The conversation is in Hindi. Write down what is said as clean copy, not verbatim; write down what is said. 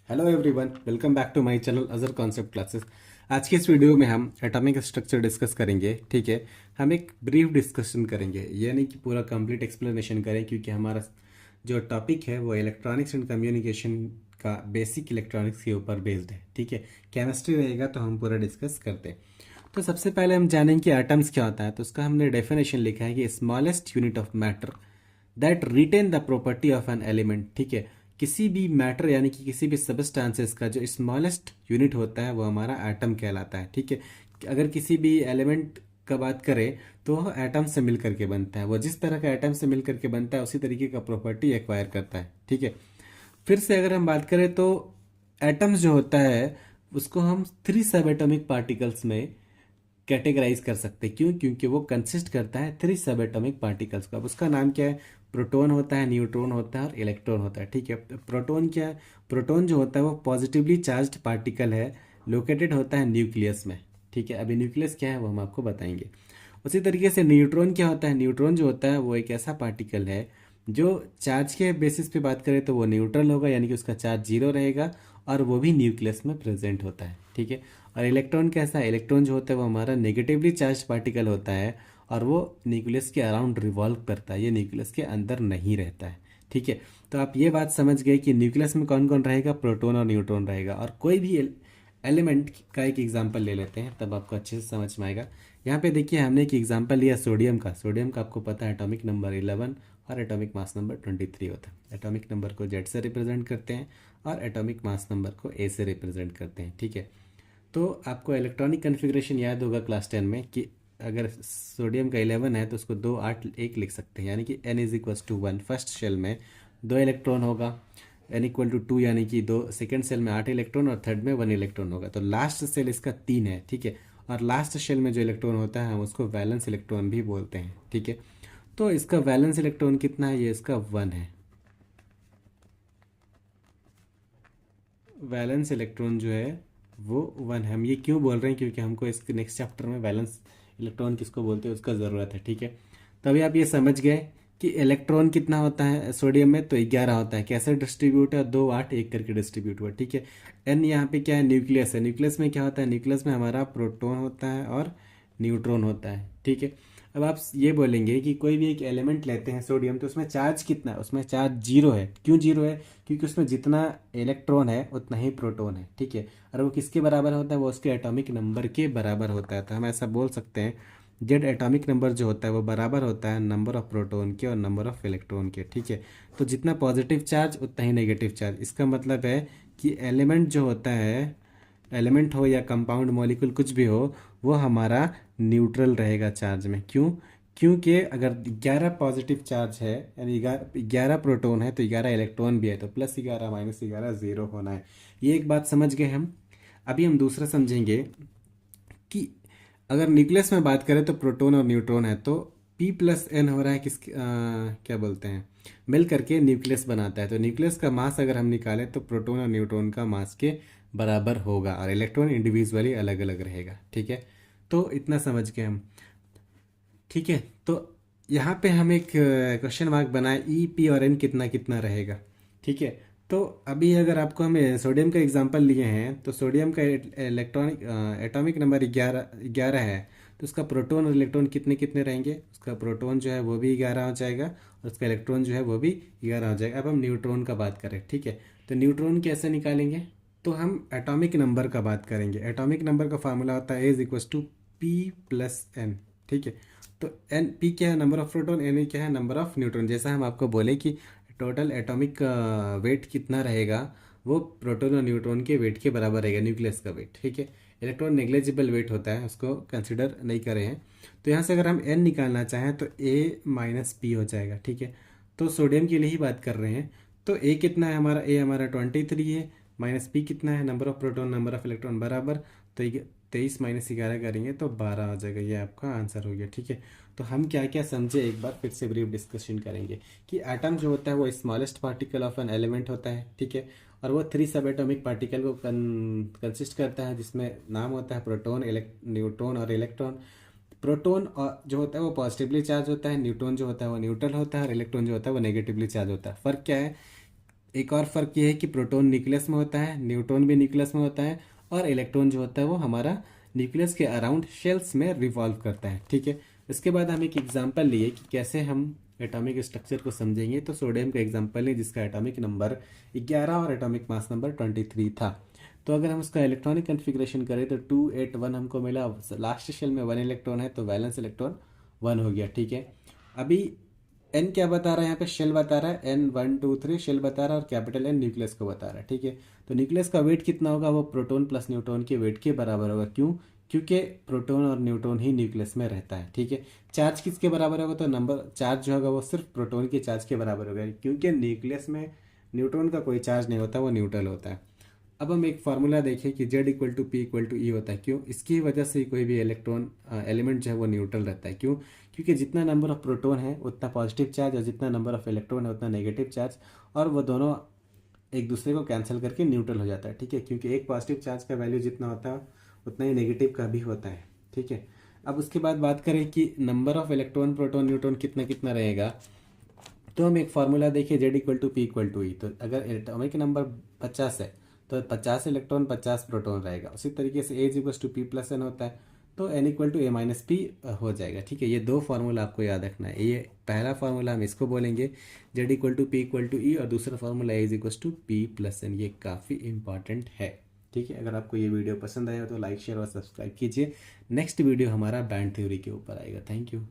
Hello everyone, welcome back to my channel Azar concept classes. आज के इस वीडियो में हम एटॉमिक स्ट्रक्चर डिस्कस करेंगे। ठीक है, हम एक ब्रीफ डिस्कशन करेंगे, यानी कि पूरा कंप्लीट एक्सप्लेनेशन करें, क्योंकि हमारा जो टॉपिक है वो इलेक्ट्रॉनिक्स एंड कम्युनिकेशन का बेसिक इलेक्ट्रॉनिक्स के ऊपर बेस्ड है। ठीक है, केमिस्ट्री रहेगा तो हम पूरा डिस्कस करते हैं। तो सबसे पहले हम जानेंगे कि एटम्स क्या होता है। तो उसका हमने डेफिनेशन लिखा है कि smallest unit of matter that retain the property of an element. ठीक है, किसी भी मैटर यानी कि किसी भी सबस्टांसेस का जो स्मॉलेस्ट यूनिट होता है वो हमारा एटम कहलाता है। ठीक है, अगर किसी भी एलिमेंट का बात करें तो वह एटम से मिल करके बनता है। वो जिस तरह का एटम से मिल करके बनता है उसी तरीके का प्रॉपर्टी एक्वायर करता है। ठीक है, फिर से अगर हम बात करें तो एटम्स जो होता है उसको हम थ्री सब एटॉमिक पार्टिकल्स में कैटेगराइज कर सकते हैं। क्यों? क्योंकि वो कंसिस्ट करता है थ्री सब एटॉमिक पार्टिकल्स का। अब उसका नाम क्या है? प्रोटॉन होता है, न्यूट्रॉन होता है और इलेक्ट्रॉन होता है। ठीक है, प्रोटॉन क्या है? प्रोटॉन जो होता है वो पॉजिटिवली चार्ज्ड पार्टिकल है, लोकेटेड होता है न्यूक्लियस में। ठीक है, अभी न्यूक्लियस क्या है वो हम आपको बताएंगे। उसी तरीके से न्यूट्रॉन क्या होता है? न्यूट्रॉन जो होता है वो एक ऐसा पार्टिकल है जो चार्ज के बेसिस पे बात करें तो वो न्यूट्रल होगा, यानी कि उसका चार्ज जीरो रहेगा और वो भी न्यूक्लियस में प्रेजेंट होता है। ठीक है, और इलेक्ट्रॉन कैसा है? इलेक्ट्रॉन जो होता है वो हमारा नेगेटिवली चार्ज पार्टिकल होता है और वो न्यूक्लियस के अराउंड रिवॉल्व करता है, ये न्यूक्लियस के अंदर नहीं रहता है। ठीक है, तो आप ये बात समझ गए कि न्यूक्लियस में कौन कौन रहेगा? प्रोटॉन और न्यूट्रॉन रहेगा। और कोई भी एलिमेंट का एक एग्जाम्पल ले लेते हैं, तब आपको अच्छे से समझ में आएगा। यहाँ पे देखिए, हमने एक एग्जाम्पल लिया सोडियम का। सोडियम का आपको पता है एटॉमिक नंबर 11 और एटॉमिक मास नंबर 23 होता है। एटॉमिक नंबर को जेड से रिप्रेजेंट करते हैं और एटॉमिक मास नंबर को ए से रिप्रेजेंट करते हैं। ठीक है, तो आपको इलेक्ट्रॉनिक कन्फिग्रेशन याद होगा क्लास 10 में कि अगर सोडियम का 11 है तो उसको 2 8 1 लिख सकते हैं, यानी कि n is equal to 1। First shell में 2 इलेक्ट्रॉन होगा, n इक्वल टू 2 यानी कि 2। सेकेंड सेल में 8 इलेक्ट्रॉन और थर्ड में 1 इलेक्ट्रॉन होगा। तो लास्ट सेल इसका 3 है। ठीक है, और लास्ट शेल में जो इलेक्ट्रॉन होता है हम उसको वैलेंस इलेक्ट्रॉन भी बोलते हैं। ठीक है, तो इसका वैलेंस इलेक्ट्रॉन कितना है? ये इसका 1 है। वैलेंस इलेक्ट्रॉन जो है वो 1 है। हम ये क्यों बोल रहे हैं? क्योंकि हमको इसके नेक्स्ट चैप्टर में वैलेंस इलेक्ट्रॉन किसको बोलते हैं उसका ज़रूरत है। ठीक है, तभी आप ये समझ गए कि इलेक्ट्रॉन कितना होता है सोडियम में? तो 11 होता है। कैसे डिस्ट्रीब्यूट है? 2 8 1 करके डिस्ट्रीब्यूट हुआ। ठीक है, एन यहाँ पे क्या है? न्यूक्लियस है। न्यूक्लियस में क्या होता है? न्यूक्लियस में हमारा प्रोटॉन होता है और न्यूट्रॉन होता है। ठीक है, अब आप ये बोलेंगे कि कोई भी एक एलिमेंट लेते हैं सोडियम, तो उसमें चार्ज कितना है? उसमें चार्ज जीरो है। क्यों जीरो है? क्योंकि उसमें जितना इलेक्ट्रॉन है उतना ही प्रोटॉन है। ठीक है, और वो किसके बराबर होता है? वो उसके एटॉमिक नंबर के बराबर होता है। तो हम ऐसा बोल सकते हैं जेड एटॉमिक नंबर जो होता है वो बराबर होता है नंबर ऑफ प्रोटॉन के और नंबर ऑफ इलेक्ट्रॉन के। ठीक है, तो जितना पॉजिटिव चार्ज उतना ही नेगेटिव चार्ज। इसका मतलब है कि एलिमेंट जो होता है, एलिमेंट हो या कंपाउंड मॉलिक्यूल कुछ भी हो, वो हमारा न्यूट्रल रहेगा चार्ज में। क्यों? क्योंकि अगर 11 पॉजिटिव चार्ज है यानी 11 प्रोटॉन है तो 11 इलेक्ट्रॉन भी है, तो +11 -11 0 होना है। ये एक बात समझ गए हम। अभी हम दूसरा समझेंगे कि अगर न्यूक्लियस में बात करें तो प्रोटॉन और न्यूट्रॉन है, तो P+N हो रहा है क्या बोलते हैं, मिल करके न्यूक्लियस बनाता है। तो न्यूक्लियस का मास अगर हम निकालें तो प्रोटॉन और न्यूट्रॉन का मास के बराबर होगा और इलेक्ट्रॉन इंडिविजुअली अलग अलग रहेगा। ठीक है, तो इतना समझ गए हम। ठीक है, तो यहाँ पे हम एक क्वेश्चन मार्क बनाए, E, P और N कितना कितना रहेगा। ठीक है, तो अभी अगर आपको हमें सोडियम का एग्जांपल लिए हैं तो सोडियम का इलेक्ट्रॉनिक एटॉमिक नंबर 11 है, तो उसका प्रोटॉन और इलेक्ट्रॉन कितने कितने रहेंगे? उसका प्रोटॉन जो है वो भी 11 हो जाएगा और उसका इलेक्ट्रॉन जो है वो भी 11 हो जाएगा। अब हम न्यूट्रॉन का बात करें। ठीक है, तो न्यूट्रॉन कैसे निकालेंगे? तो हम एटॉमिक नंबर का बात करेंगे। एटॉमिक नंबर का फार्मूला होता है A = P+N। ठीक है, तो एन पी क्या है? Number of proton. एन क्या है? Number of neutron. जैसा हम आपको बोले कि टोटल एटॉमिक वेट कितना रहेगा, वो प्रोटॉन और न्यूट्रॉन के वेट के बराबर रहेगा, न्यूक्लियस का वेट। ठीक है, इलेक्ट्रॉन नेग्लेजिबल वेट होता है, उसको कंसिडर नहीं करे हैं। तो यहाँ से अगर हम एन निकालना चाहें तो A - P हो जाएगा। ठीक है, तो सोडियम के लिए ही बात कर रहे हैं। तो ए कितना है हमारा? ए हमारा 23 है, -P कितना है? Number of proton number of electron बराबर। तो 23 -11 करेंगे तो 12 हो जाएगा। ये आपका आंसर हो गया। ठीक है, तो हम क्या क्या समझे एक बार फिर से ब्रीफ डिस्कशन करेंगे कि एटम जो होता है वो smallest particle of an element होता है। ठीक है, और वो 3 सब एटॉमिक पार्टिकल को कंसिस्ट करता है, जिसमें नाम होता है प्रोटॉन, न्यूट्रॉन और इलेक्ट्रॉन। प्रोटॉन और जो होता है वो पॉजिटिवली चार्ज होता है, न्यूट्रॉन जो होता है वो न्यूट्रल होता है और इलेक्ट्रॉन जो होता है वो नेगेटिवली चार्ज होता है। फर्क क्या है? एक और फ़र्क ये है कि प्रोटॉन न्यूक्लियस में होता है, न्यूट्रॉन भी न्यूक्लियस में होता है, और इलेक्ट्रॉन जो होता है वो हमारा न्यूक्लियस के अराउंड शेल्स में रिवॉल्व करता है। ठीक है, इसके बाद हम एक एग्जांपल लिए कि कैसे हम एटॉमिक स्ट्रक्चर को समझेंगे। तो सोडियम का एग्जांपल है जिसका एटॉमिक नंबर 11 और एटॉमिक मास नंबर 23 था। तो अगर हम उसका इलेक्ट्रॉनिक कन्फिग्रेशन करें तो 281 हमको मिला, लास्ट शेल में 1 इलेक्ट्रॉन है तो वैलेंस इलेक्ट्रॉन 1 हो गया। ठीक है, अभी एन क्या बता रहा है, यहाँ पे शेल बता रहा है, एन 1 2 3 शेल बता रहा है, और कैपिटल एन न्यूक्लियस को बता रहा है। ठीक है, तो न्यूक्लियस का वेट कितना होगा, वो प्रोटॉन प्लस न्यूट्रॉन के वेट के बराबर होगा। क्यों? क्योंकि प्रोटॉन और न्यूट्रॉन ही न्यूक्लियस में रहता है। ठीक है, चार्ज किसके बराबर होगा, तो नंबर चार्ज जो होगा वो सिर्फ प्रोटॉन के चार्ज के बराबर होगा, क्योंकि न्यूक्लियस में न्यूट्रॉन का कोई चार्ज नहीं होता, वो न्यूट्रल होता है। अब हम एक फार्मूला देखें कि Z equal to P equal to E होता है। क्यों? इसकी वजह से कोई भी इलेक्ट्रॉन एलिमेंट जो है वो न्यूट्रल रहता है। क्यों? क्योंकि जितना नंबर ऑफ प्रोटॉन है उतना पॉजिटिव चार्ज, और जितना नंबर ऑफ इलेक्ट्रॉन है उतना नेगेटिव चार्ज, और वो दोनों एक दूसरे को कैंसिल करके न्यूट्रल हो जाता है। ठीक है, क्योंकि एक पॉजिटिव चार्ज का वैल्यू जितना होता है उतना ही नेगेटिव का भी होता है। ठीक है, अब उसके बाद बात करें कि number of electron proton neutron कितना कितना रहेगा, तो हम एक फार्मूला देखिए, Z equal to P equal to E. तो अगर एटॉमिक नंबर 50 है तो 50 इलेक्ट्रॉन 50 प्रोटॉन रहेगा। उसी तरीके से A equal to P plus N होता है तो N equal to A minus P हो जाएगा। ठीक है, ये दो फार्मूला आपको याद रखना है। ये पहला फार्मूला हम इसको बोलेंगे Z equal to P equal to E, और दूसरा formula A equal to P plus N. ये काफ़ी इंपॉर्टेंट है। ठीक है, अगर आपको ये वीडियो पसंद आया तो लाइक शेयर और सब्सक्राइब कीजिए। नेक्स्ट वीडियो हमारा बैंड थ्योरी के ऊपर आएगा। Thank you.